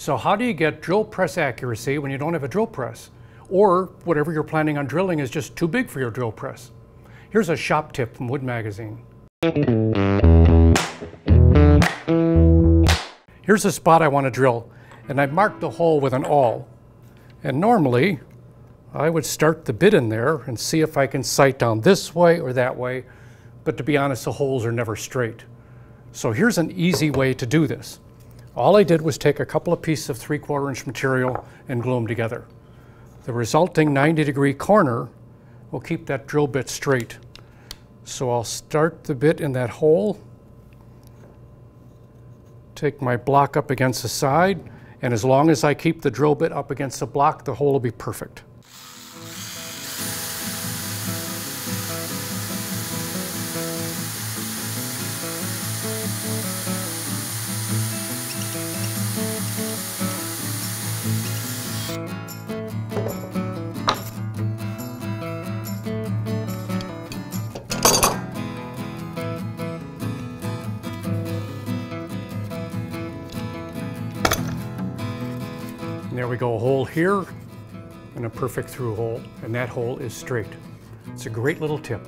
So how do you get drill press accuracy when you don't have a drill press? Or whatever you're planning on drilling is just too big for your drill press? Here's a shop tip from Wood Magazine. Here's a spot I want to drill, and I've marked the hole with an awl. And normally, I would start the bit in there and see if I can sight down this way or that way, but to be honest, the holes are never straight. So here's an easy way to do this. All I did was take a couple of pieces of 3/4 inch material and glue them together. The resulting 90-degree corner will keep that drill bit straight. So I'll start the bit in that hole, take my block up against the side, and as long as I keep the drill bit up against the block, the hole will be perfect. And there we go, a hole here and a perfect through hole, and that hole is straight. It's a great little tip.